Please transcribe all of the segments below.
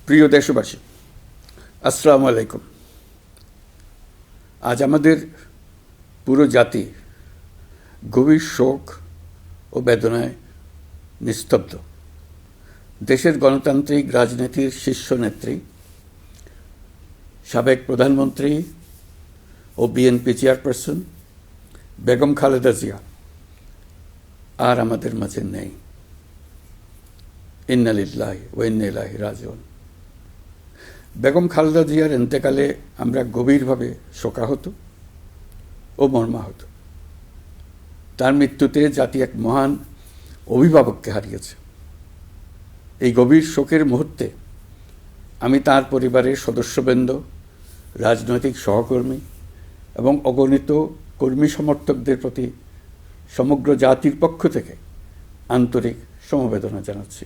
প্রিয় দেশবাসী, আসসালামু আলাইকুম। আজ আমাদের পুরো জাতি গভীর শোক ও বেদনায় নিস্তব্ধ। দেশের গণতান্ত্রিক রাজনীতির শীর্ষ নেত্রী, সাবেক প্রধানমন্ত্রী ও বিএনপি চেয়ারপারসন বেগম খালেদা জিয়া আর আমাদের মাঝে নেই। ইন্না লিল্লাহি ওয়া ইন্না ইলাইহি রাজিউন। বেগম খালেদা জিয়ার ইন্তেকালে আমরা গভীরভাবে শোকাহত ও মর্মাহত। তার মৃত্যুতে জাতি এক মহান অভিভাবককে হারিয়েছে। এই গভীর শোকের মুহূর্তে আমি তার পরিবারের সদস্যবৃন্দ, রাজনৈতিক সহকর্মী এবং অগণিত কর্মী সমর্থকদের প্রতি সমগ্র জাতির পক্ষ থেকে আন্তরিক সমবেদনা জানাচ্ছি।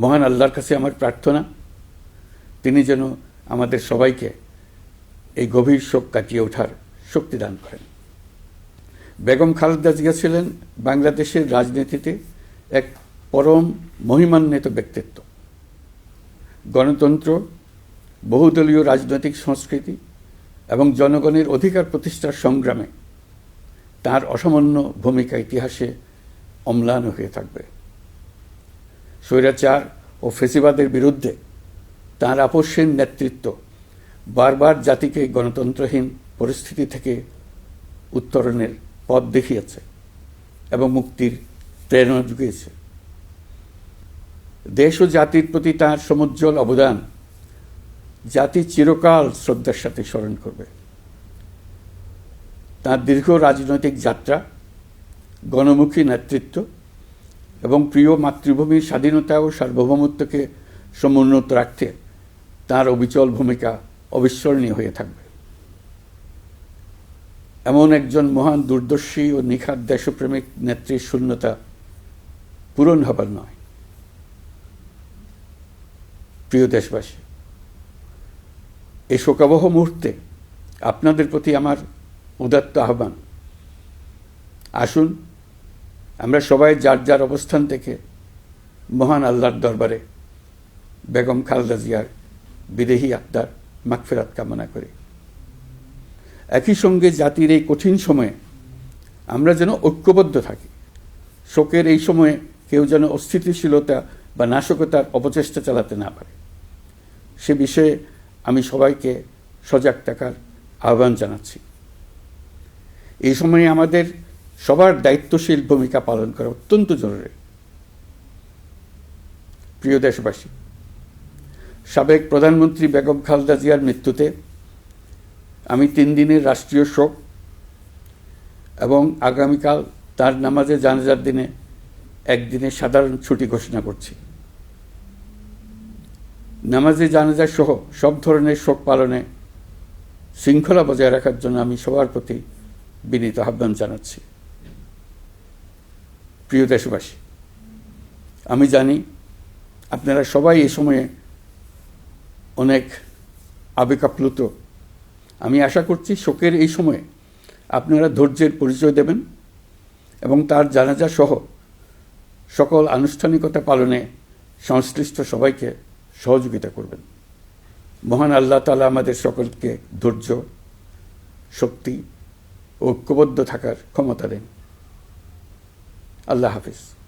মহান আল্লাহর কাছে আমার প্রার্থনা, তিনি যেন আমাদের সবাইকে এই গভীর শোক কাটিয়ে ওঠার শক্তি দান করেন। বেগম খালেদা জিয়া ছিলেন বাংলাদেশের রাজনীতিতে এক পরম মহিমান্বিত ব্যক্তিত্ব। গণতন্ত্র, বহুদলীয় রাজনৈতিক সংস্কৃতি এবং জনগণের অধিকার প্রতিষ্ঠার সংগ্রামে তার অসামান্য ভূমিকা ইতিহাসে অম্লান হয়ে থাকবে। স্বৈরাচার ও ফেসিবাদের বিরুদ্ধে তাঁর আপসহীন নেতৃত্ব বারবার জাতিকে গণতন্ত্রহীন পরিস্থিতি থেকে উত্তরণের পথ দেখিয়েছে এবং মুক্তির প্রেরণা জুগিয়েছে। দেশ ও জাতির প্রতি তাঁর সমুজ্জ্বল অবদান জাতি চিরকাল শ্রদ্ধার সাথে স্মরণ করবে। তাঁর দীর্ঘ রাজনৈতিক যাত্রা, গণমুখী নেতৃত্ব এবং প্রিয় মাতৃভূমির স্বাধীনতা ও সার্বভৌমত্বকে সমুন্নত রাখতে তাঁর অবিচল ভূমিকা অবিস্মরণীয় হয়ে থাকবে। এমন একজন মহান দূরদর্শী ও নিখাদ দেশপ্রেমিক নেত্রীর শূন্যতা পূরণ হবার নয়। প্রিয় দেশবাসী, এই শোকাবহ মুহূর্তে আপনাদের প্রতি আমার উদাত্ত আহ্বান, আসুন আমরা সবাই যার যার অবস্থান থেকে মহান আল্লাহর দরবারে বেগম খালেদা জিয়ার বিদেহী আত্মার মাগফিরাত কামনা করি। একই সঙ্গে জাতির এই কঠিন সময়ে আমরা যেন ঐক্যবদ্ধ থাকি। শোকের এই সময়ে কেউ যেন অস্থিতিশীলতা বা নাশকতার অপচেষ্টা চালাতে না পারে, সে বিষয়ে আমি সবাইকে সজাগ থাকার আহ্বান জানাচ্ছি। এই সময়ে আমাদের সবার দায়িত্বশীল ভূমিকা পালন করা অত্যন্ত জরুরি। প্রিয় দেশবাসী, সাবেক প্রধানমন্ত্রী বেগম খালেদা জিয়ার মৃত্যুতে আমি 3 দিনের রাষ্ট্রীয় শোক এবং আগামীকাল তার নামাজে জানাজার দিনে একদিনের সাধারণ ছুটি ঘোষণা করছি। নামাজে জানাজা সহ সব ধরনের শোক পালনে শৃঙ্খলা বজায় রাখার জন্য আমি সবার প্রতি বিনীত আহ্বান জানাচ্ছি। প্রিয় দেশবাসী, আমি জানি আপনারা সবাই এই সময়ে অনেক আবেগাপ্লুত। আমি আশা করছি শোকের এই সময়ে আপনারা ধৈর্যের পরিচয় দেবেন এবং তার জানাজা সহ সকল আনুষ্ঠানিকতা পালনে সংশ্লিষ্ট সবাইকে সহযোগিতা করবেন। মহান আল্লাহ তাআলা আমাদের সকলকে ধৈর্য, শক্তি ও ঐক্যবদ্ধ থাকার ক্ষমতা দেন। আল্লাহ হাফিজ।